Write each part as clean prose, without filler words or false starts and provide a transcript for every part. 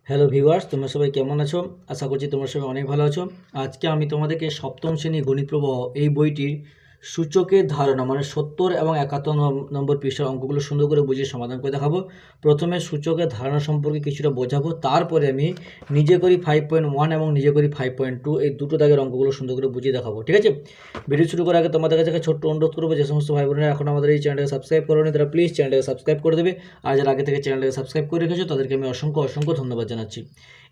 Hello viewers, তোমরা সবাই কেমন আছো? আশা করছি তোমরা সবাই অনেক ভালো আছো। আজকে আমি তোমাদেরকে সপ্তম শ্রেণী গণিত প্রবাহ এই বইটির সূচকের ধারণা মানে 70 এবং 71 নম্বর পৃষ্ঠার অঙ্কগুলো সুন্দর করে বুঝিয়ে সমাধান করে দেখাবো। প্রথমে সূচকের ধারণা সম্পর্কে কিছুটা বোঝাবো, তারপরে আমি নিজে করি 5.1 এবং নিজে করি 5.2 এই দুটো দাগের অঙ্কগুলো সুন্দর করে বুঝিয়ে দেখাবো। ঠিক আছে, ভিডিও শুরু করার আগে তোমাদের কাছে একটা ছোট্ট অনুরোধ করবো, যে সমস্ত ভাই বোনেরা এখন আমাদের এই চ্যানেলকে সাবস্ক্রাইব করোনি তারা প্লিজ চ্যানেলকে সাবস্ক্রাইব করে দেবে। আর যারা আগে থেকে চ্যানেলকে সাবস্ক্রাইব করে রেখেছো তাদেরকে আমি অসংখ্য ধন্যবাদ জানাচ্ছি।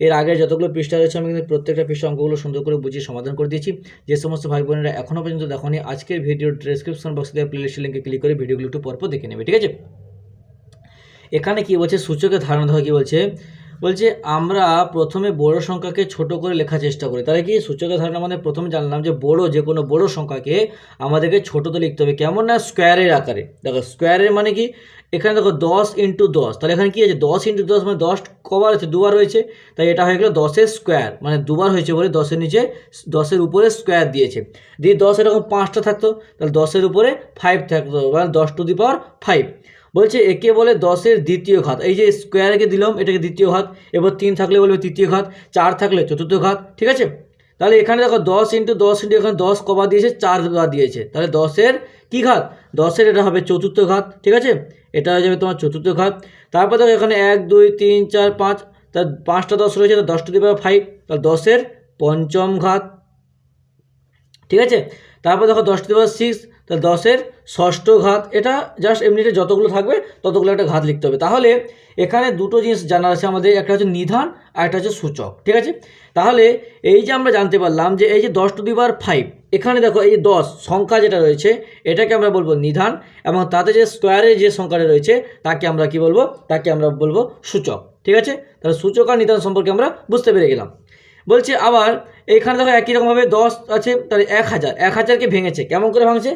এর আগে যতগুলো পৃষ্ঠা রয়েছে আমি কিন্তু প্রত্যেকটা পৃষ্ঠা অঙ্কগুলো সুন্দর করে বুঝিয়ে সমাধান করে দিয়েছি। যে সমস্ত ভাই বোনেরা এখনও পর্যন্ত দেখোনি, আজকের ভিডিওর ডেসক্রিপশন বক্সে দেওয়া প্লেলিস্টের লিঙ্কে ক্লিক করে ভিডিওগুলো একটু পরপর দেখে নেবে। ঠিক আছে, এখানে কি বলছে, সূচকের ধারণা ধরে কি বলছে, আমরা প্রথমে বড় সংখ্যাকে ছোট করে লেখার চেষ্টা করি। তাহলে কি সূচকের ধারণা মানে প্রথমে জানলাম যে যে কোনো বড় সংখ্যাকে আমাদেরকে ছোটোতে লিখতে হবে, কেমন না স্কোয়ারের আকারে। দেখো স্কোয়ারের মানে কি, এখানে দেখো 10 × 10, তাহলে এখানে কি আছে 10 × 10 মানে 10 কবার আছে, দুবার রয়েছে, তাই এটা হয়ে গেলো 10-এর স্কোয়ার, মানে দুবার হয়েছে বলে 10-এর নিচে 10-এর উপরে স্কোয়ার দিয়েছে। যদি 10 এরকম 5টা থাকতো তাহলে 10-এর উপরে 5 থাকতো, মানে 10⁵ বলছে একে বলে 10-এর দ্বিতীয় ঘাত। এই যে স্কোয়ারকে দিলাম, এটাকে দ্বিতীয় ঘাত, এবার 3 থাকলে বলবে তৃতীয় ঘাত, 4 থাকলে চতুর্থ ঘাত। ঠিক আছে, তাহলে এখানে দেখো 10 × 10 এখানে 10 কবার দিয়েছে, 4 বার দিয়েছে, তাহলে 10-এর কী ঘাত, 10-এর এটা হবে চতুর্থ ঘাত। ঠিক আছে, এটা হয়ে যাবে তোমার চতুর্থ ঘাত। তারপর দেখো এখানে 1 2 3 4 5, তার 5টা 10 রয়েছে, তার 10⁵, তাহলে 10-এর পঞ্চম ঘাত। ঠিক আছে, তারপর দেখো 10⁵, তাহলে 10-এর ষষ্ঠ ঘাত। এটা জাস্ট এমনিতে যতগুলো থাকবে ততগুলো একটা ঘাত লিখতে হবে। তাহলে এখানে দুটো জিনিস জানার আছে আমাদের, একটা হচ্ছে নিধান আর একটা হচ্ছে সূচক। ঠিক আছে, তাহলে এই যে আমরা জানতে পারলাম যে এই যে 10⁵, এখানে দেখো এই 10 সংখ্যা যেটা রয়েছে এটাকে আমরা বলবো নিধান, এবং তাতে যে স্কোয়ারে যে সংখ্যাটা রয়েছে তাকে আমরা কি বলবো, তাকে আমরা বলবো সূচক। ঠিক আছে, তাহলে সূচক আর নিধান সম্পর্কে আমরা বুঝতে পেরে গেলাম। বলছে আবার এইখানে দেখো একই রকমভাবে 10 আছে, তাহলে 1000কে ভেঙেছে, কেমন করে ভাঙছে,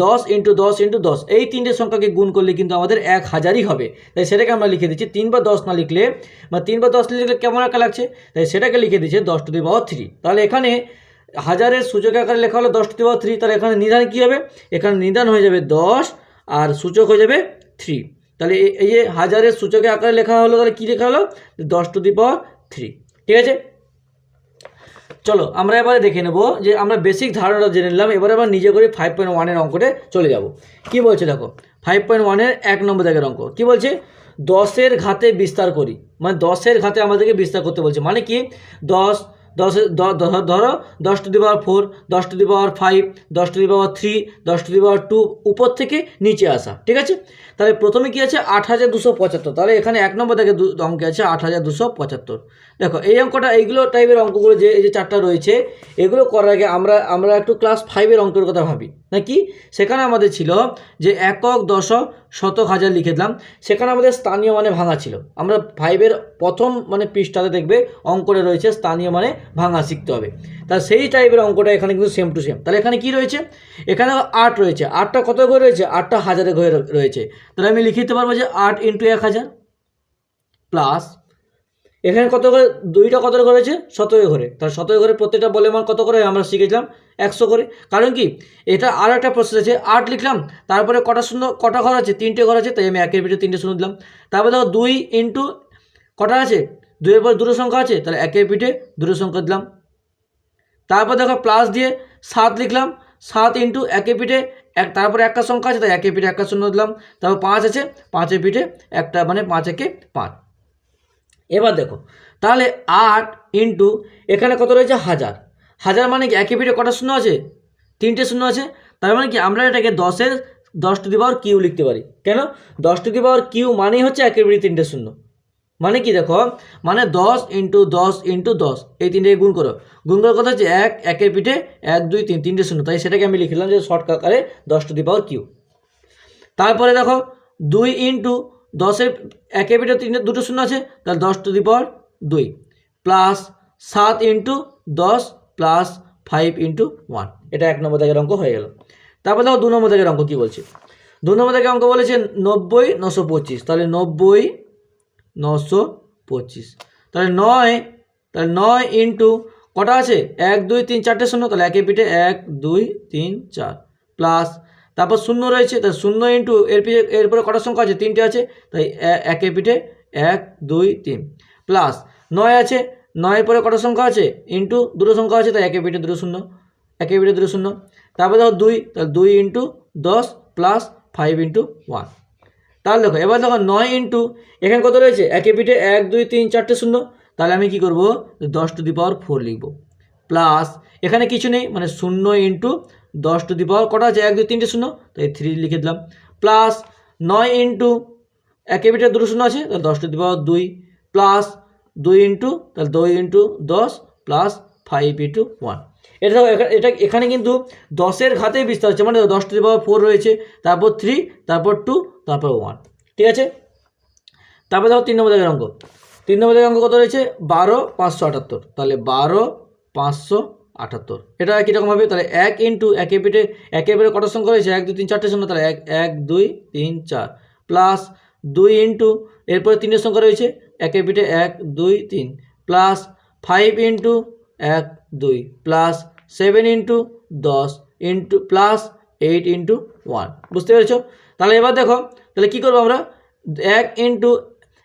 10 × 10 × 10, এই তিনটে সংখ্যাকে গুণ করলে কিন্তু আমাদের 1000ই হবে। তাই সেটাকে আমরা লিখে দিচ্ছি 3 বা 10 না লিখলে, বা 3 বা 10 লিখলে কেমন একটা লাগছে, তাই সেটাকে লিখে দিচ্ছে 10⁵। তাহলে এখানে হাজারের সূচক আকারে লেখা হলো 10⁵, তাহলে এখানে নিধান কী হবে, এখানে নিধান হয়ে যাবে 10 আর সূচক হয়ে যাবে 3। তাহলে এই যে হাজারের সূচকের আকারে লেখা হলো, তাহলে কী লেখা হলো, 10⁵। ঠিক আছে, চলো আমরা এবারে দেখে নেব যে আমরা বেসিক ধারণাটা জেনে নিলাম। এবারে আমরা নিজে করে 5.1-এর অঙ্কতে চলে যাব। কি বলছে দেখো, 5.1-এর 1 নম্বর দাগের অঙ্ক কি বলছে, 10-এর ঘাতে বিস্তার করি, মানে 10-এর ঘাতে আমাদেরকে বিস্তার করতে বলছে। মানে কি, 10 ধরো 10⁴, 10⁵, 10⁵, 10⁵2 উপর থেকে নিচে আসা। ঠিক আছে, তাহলে প্রথমে কি আছে 8275, তাহলে এখানে 1 নম্বর দাগে অঙ্কে আছে 8275। দেখো এই অঙ্কটা, এইগুলো টাইপের অঙ্কগুলো যে এই যে 4টা রয়েছে, এগুলো করার আগে আমরা একটু ক্লাস 5-এর অঙ্কের কথা ভাবি নাকি। সেখানে আমাদের ছিল যে একক, দশক, শতক, হাজার লিখে দিলাম, সেখানে আমাদের স্থানীয় মানে ভাঙা ছিল। আমরা 5-এর প্রথম মানে পৃষ্ঠাতে দেখবে অঙ্কটা রয়েছে স্থানীয় মানে ভাঙা শিখতে হবে, তা সেই টাইপের অঙ্কটা এখানে কিন্তু সেম টু সেম। তাহলে এখানে কি রয়েছে, এখানে 8 রয়েছে, 8টা কত করে রয়েছে, 8টা হাজারে করে রয়েছে, তাহলে আমি লিখে দিতে পারবো যে 8 × 1000 প্লাস এখানে কত করে, 2টা কত করে রয়েছে 17 ঘরে, তাহলে 17 ঘরে প্রত্যেকটা বলে মান কত করে আমরা শিখেছিলাম 100 করে। কারণ কি এটা আর একটা প্রসেস আছে, 8 লিখলাম, তারপরে কটা ঘর আছে, 3টে ঘর আছে, তাই আমি 1-এর পিঠে 3টে শূন্য দিলাম। তারপরে দেখো 2 × কটা আছে, 2-এর পর দুটো সংখ্যা আছে, তাহলে 1-এর পিঠে দুটো সংখ্যা দিলাম। তারপর দেখো প্লাস দিয়ে 7 লিখলাম, 7 × 1-এর পিঠে তারপরে একটা সংখ্যা আছে, তাই 1-এর পিঠে একটা শূন্য দিলাম। তারপর 5 আছে, 5-এর পিঠে একটা, মানে 5 × 5। এবার দেখো তাহলে 8 × এখানে কত রয়েছে, হাজার মানে কি 1-এর পিঠে কটা শূন্য আছে, 3টে শূন্য আছে, তার মানে কি আমরা এটাকে 10⁵ লিখতে পারি। কেন, 10⁵ মানেই হচ্ছে 1-এর পিঠে 3টে শূন্য। মানে কি দেখো, মানে 10 × 10 × 10, এই 3টে গুণ করো, গুণ করার কথা হচ্ছে 1-এর পিঠে 1 2 3, 3টে শূন্য, তাই সেটাকে আমি লিখলাম যে শর্ট আকারে 10⁵। তারপরে দেখো 2 × 10-এর 1-এর পিঠে দুটো শূন্য আছে, তাহলে 10⁵ প্লাস 7 × 10 প্লাস 5 × 1, এটা 1 নম্বর দাগের অঙ্ক হয়ে গেল। তারপর দেখো 2 নম্বর দাগের অঙ্ক কী বলছে, 2 নম্বর দাগের অঙ্ক বলেছে 90 925, তাহলে 90 925, তাহলে 9 × কটা আছে, 1 2 3 4টে শূন্য, তাহলে 1-এর পিঠে 1 2 3 4 প্লাস, তারপর শূন্য রয়েছে, তাহলে 0 × এরপরে কটা সংখ্যা আছে, 3টে আছে, তাই 1-এর পিঠে 1 2 3 প্লাস 9 আছে, 9 পরে কটা সংখ্যা আছে ইন্টু দুটো সংখ্যা আছে, তাই একে পিঠে দুটো শূন্য, একে পিঠে দুটো শূন্য। তারপরে দেখো 2, তাহলে 2 ইন্টু 10 প্লাস 5 ইন্টু 1। তাহলে দেখো এবার দেখো 9 ইন্টু এখানে কত রয়েছে একে পিঠে 1 2 3 4টে শূন্য, তাহলে আমি কি করব 10⁴ লিখব, প্লাস এখানে কিছু নেই মানে 0 ইন্টু 10⁴ কটা আছে 1 2 3টে শূন্য, তাই 3 লিখে দিলাম, প্লাস 9 ইন্টু একে পিঠে দুটো শূন্য আছে, তাহলে 10⁴ প্লাস 2 ইন্টু তাহলে 2 ইন্টু 10 প্লাস 5 ইন্টু 1। এটা এটা এখানে কিন্তু 10-এর ঘাতে বিস্তার হচ্ছে, মানে 10⁴ রয়েছে, তারপর 3, তারপর 2, তারপর 1, ঠিক আছে। তারপরে দেখো 3 নম্বর দাগের অঙ্ক, 3 নম্বর দাগের অঙ্ক কত রয়েছে 12 578, তাহলে 12 578 এটা কীরকম হবে, তাহলে 1 ইন্টু একে পিঠে কত সংখ্যা রয়েছে 1 2 3 4টে শূন্য, তাহলে 1 2 3 4 প্লাস 2 ইন্টু এরপরে 3এর সংখ্যা রয়েছে একে পিঠে 1 2 3 plus 5 into 1 2 plus 7 into 10 into plus 8 into 1, বুঝতে পেরেছো। তাহলে এবার দেখো তাহলে কী করবো আমরা 1 ইন্টু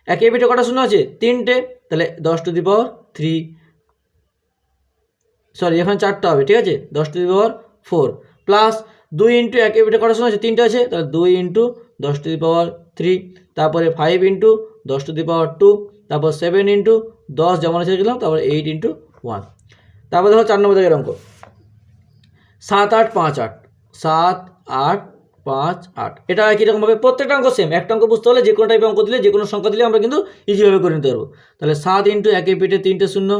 একে পিঠে কটা শূন্য আছে 3টে, তাহলে 10⁻3 সরি এখানে 4টা হবে, ঠিক আছে 10⁻4 প্লাস 2 ইন্টু একে পিঠে কটা শূন্য আছে 3টে আছে, তাহলে 2 ইন্টু 10⁻3, তারপরে 5 ইন্টু 10⁻2, তারপর 7 ইন্টু 10 যেমন আছে লিখলাম, তারপর 8 ইন্টু 1। তারপর দেখো 4 নম্বর দাগের অঙ্ক 7 8 5 8, 7 8 5 8 এটা কীরকমভাবে প্রত্যেকটা অঙ্ক সেম, একটা অঙ্ক বুঝতে হলে যে কোনো টাইপের অঙ্ক দিলে যে কোনো সংখ্যা দিলে আমরা কিন্তু ইজিভাবে করে নিতে পারবো। তাহলে 7 ইন্টু একে পিঠে 3টে শূন্য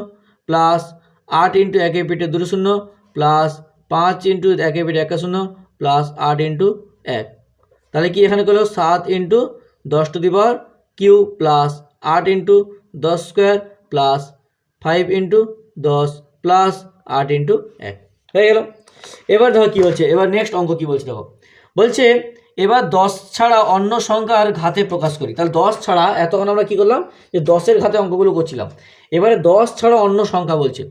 প্লাস 8 ইন্টু একে পিঠে 2 শূন্য প্লাস 5 ইন্টু একে পিঠে 1 শূন্য প্লাস 8 ইন্টু 1, তাহলে কি এখানে করলো 7 into 10⁻³ plus 8 into 10² plus 5 into 10 plus 8 into 1 হয়ে গেল। এবার দেখো কী বলছে, এবার নেক্সট অঙ্ক কী বলছে দেখো, বলছে এবার 10 ছাড়া অন্য সংখ্যার ঘাতে প্রকাশ করি। তাহলে 10 ছাড়া এতক্ষণ আমরা কী করলাম যে 10-এর ঘাতে অঙ্কগুলো করছিলাম, এবারে 10 ছাড়া অন্য সংখ্যা বলছে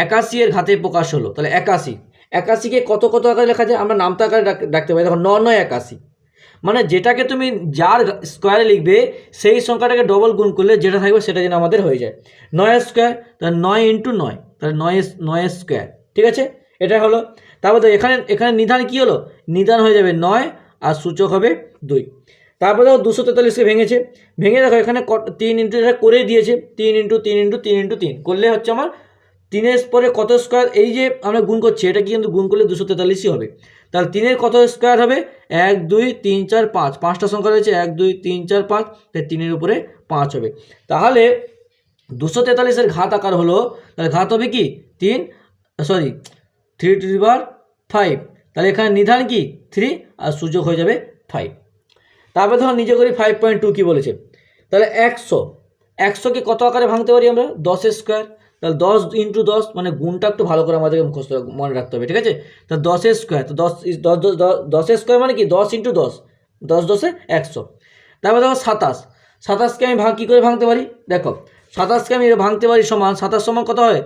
81-এর ঘাতে প্রকাশ হলো, তাহলে 81কে কত কত আকারে লেখা যায় আমরা নামতা আকারে ডাকতে পারি, দেখো 9 9 81, মানে যেটাকে তুমি যার স্কোয়ারে লিখবে সেই সংখ্যাটাকে ডবল গুণ করলে যেটা থাকবে সেটা যেন আমাদের হয়ে যায় 9² তাহলে 9 ইন্টু 9, তাহলে 9 ঠিক আছে এটা হলো। তারপর তো এখানে নিধান কী হলো নিধান হয়ে যাবে 9 আর সূচক হবে 2। তারপরে দেখো 243কে ভেঙে দেখো এখানে 3 ইন্টু এটা করে দিয়েছে 3 ইন্টু 3 ইন্টু 3 ইন্টু 3 করলে হচ্ছে আমার 3-এর পরে কত স্কোয়ার, এই যে আমরা গুণ করছি এটা কিন্তু গুণ করলে 243ই হবে, তাহলে 3-এর কত স্কোয়ার হবে 1 2 3 4 5, 5টা সংখ্যা রয়েছে 1 2 3 4 5, তাই 3-এর উপরে 5 হবে। তাহলে 243-এর ঘাত আকার হলো, তাহলে ঘাত হবে কি 3⁵, তাহলে এখানে নিধান কি 3 আর সূচক হয়ে যাবে 5। তারপরে ধরো নিজে করি 5.2 কী বলেছে, তাহলে 100কে কত আকারে ভাঙতে পারি আমরা 10-এর স্কোয়ার, তাহলে 10 ইন্টু 10 মানে গুণটা একটু ভালো করে আমাদেরকে মুখস্থ মনে রাখতে হবে, ঠিক আছে। তাহলে 10-এর স্কোয়ার, তো 10-এর স্কোয়ার মানে কি 10 ইন্টু 10, 10 10 100। তারপরে দেখো 27কে আমি কী করে ভাঙতে পারি, দেখো 27কে আমি ভাঙতে পারি সমান 27 সমান কত হয়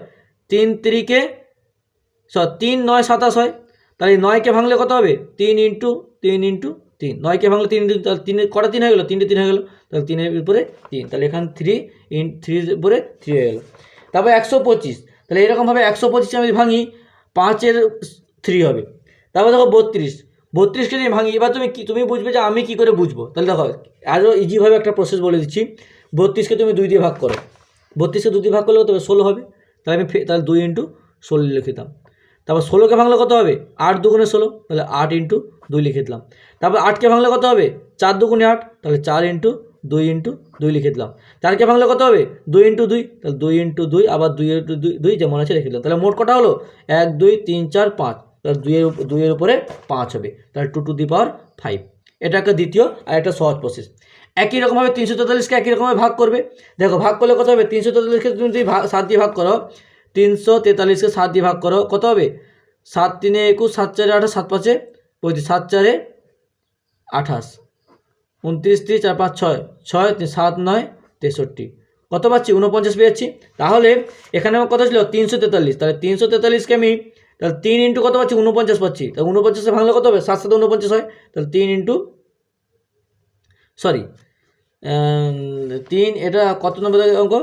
3 3 9 27 হয়, তাহলে 9কে ভাঙলে কত হবে 3 ইন্টু 3 ইন্টু 3, 9কে ভাঙলে 3 ইন্টু, তাহলে 3 কটা 3 হয়ে গেলো 3টে 3 হয়ে গেলো, তাহলে 3-এর উপরে 3, তাহলে এখানে 3 উপরে 3 হয়ে গেলো। তারপর 125, তাহলে এরকমভাবে 125 আমি ভাঙি 5-এর 3 হবে। তারপর দেখো 32কে নিয়ে ভাঙি, এবার তুমি বুঝবে যে আমি কি করে বুঝবো, তাহলে দেখো আরও ইজিভাবে একটা প্রসেস বলে দিচ্ছি, 32কে তুমি 2 দিয়ে ভাগ করো, 32কে 2 দিয়ে ভাগ করলে তবে 16 হবে, তাহলে তাহলে 2 ইন্টু 16 লিখে দিলাম। তারপর 16কে ভাঙলে কত হবে 8 2 16, তাহলে 8 ইন্টু 2 লিখে দিলাম। তারপর 8কে ভাঙলে কত হবে 4 2 8, তাহলে 4 ইন্টু 2 ইন্টু 2 লিখে দিলাম। 4কে ভাঙলে কত হবে 2 ইন্টু 2, তাহলে 2 ইন্টু 2 আবার 2 ইন্টু 2 যেমন আছে রেখে দিলাম। তাহলে মোট কটা হলো 1 2 3 4 5, তাহলে 2-এর উপরে 5 হবে, তাহলে 2⁵। এটা একটা দ্বিতীয় আর একটা সহজ প্রসেস। একই রকমভাবে 343কে একই রকমভাবে ভাগ করবে, দেখো ভাগ করলে কত হবে 343কে তুমি যদি 7 দিয়ে ভাগ করো, 343কে 7 দিয়ে ভাগ করো কত হবে 7 3 21, 7 4 28, 7 5 35, 7 4 28, 29 3 4 5 6 6 7 9 63, কত পাচ্ছি 49 পেয়ে যাচ্ছি। তাহলে এখানে আমার কত ছিল 343, তাহলে 343কে আমি তাহলে 3 ইন্টু কত পাচ্ছি 49 পাচ্ছি, তাহলে 49 ভাঙলে কত হবে 7 7 49 হয়, তাহলে 3 ইন্টু সরি 3 এটা কত নম্বর অঙ্ক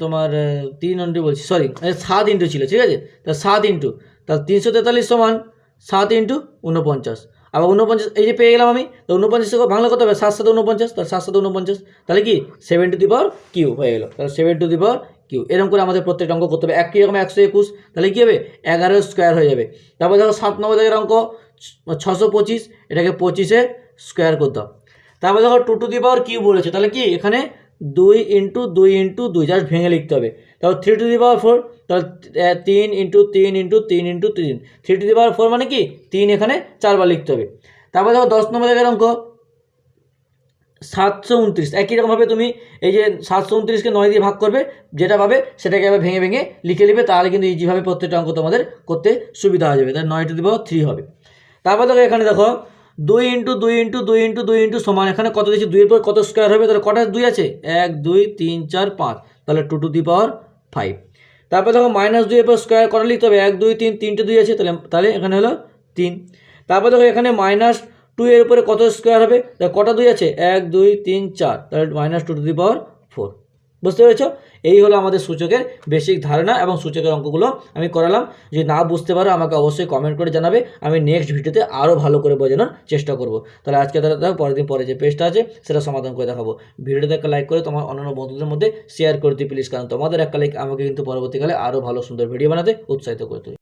তোমার 3 ইন্টু বলছি, সরি 7 ইন্টু ছিল, ঠিক আছে। তা 7 ইন্টু, তাহলে 343 সমান 7 ইন্টু 49। আবার 49 এই যে পেয়ে গেলাম আমি, তো 49 বাংলা কত হবে, 7 7 49, তাহলে 7 7 49, তাহলে কি 7 টু দি পাওয়ার কিউ হয়ে গেলো। তাহলে 7 টু দি পাওয়ার কিউ, এরকম করে আমাদের প্রত্যেকটা অঙ্ক করতে হবে। একই রকম 121, তাহলে কী হবে 11 স্কোয়ার হয়ে যাবে। তারপর দেখো 7 নম্বর দাগের অঙ্ক 625, এটাকে 25 স্কোয়ার করতে হবে। তারপর দেখো 2 টু দি পাওয়ার কিউ বলেছে, তাহলে কি এখানে 2 ইন্টু 2 ইন্টু 2 জাস্ট ভেঙে লিখতে হবে। তারপর 3 টু দি পাওয়ার 4, তাহলে 3 into 3 into 3 into 3, 3 to the power 4 মানে কি 3 এখানে 4বার লিখতে হবে। তারপর দেখো 10 নম্বর জায়গার অঙ্ক 729, একই রকমভাবে তুমি এই যে 729কে 9 দিয়ে ভাগ করবে, যেটা পাবে সেটাকে আবার ভেঙে ভেঙে লিখে নেবে, তাহলে কিন্তু ইজিভাবে প্রত্যেকটা অঙ্ক তোমাদের করতে সুবিধা হয়ে যাবে। তাহলে 9 টু দি পাওয়ার 3 হবে। তারপর দেখো এখানে দেখো 2 ইন্টু 2 ইন্টু 2 ইন্টু 2 ইন্টু সমান, এখানে কত দিয়েছি 2 এর পর কত স্কোয়ার হবে, তাহলে কটা 2 আছে 1 2 3 4 5, তাহলে 2 টু দি পাওয়ার 5। তারপর দেখো -2 এর পর স্কোয়ার কটা লিখতে হবে, 1 2 3, 3টে 2 আছে, তাহলে এখানে হলো 3। তারপর দেখো এখানে -2 এর উপরে কত স্কোয়ার হবে, তাহলে কটা 2 আছে 1 2 3 4, তাহলে -2 টু দি পাওয়ার 4। বুঝতে পেরেছ? এই হলো আমাদের সূচকের বেসিক ধারণা এবং সূচকের অঙ্কগুলো আমি করালাম। যদি না বুঝতে পারো আমাকে অবশ্যই কমেন্ট করে জানাবে, আমি নেক্সট ভিডিওতে আরও ভালো করে বোঝানোর চেষ্টা করব। তাহলে আজকে দেখো পরের দিন পরে যে পেজটা আছে সেটা সমাধান করে দেখাবো। ভিডিওতে একটা লাইক করে তোমার অন্যান্য বন্ধুদের মধ্যে শেয়ার করে দিই প্লিজ, কারণ তোমাদের একটা লাইক আমাকে কিন্তু পরবর্তীকালে আরও ভালো সুন্দর ভিডিও বানাতে উৎসাহিত করে তুলি।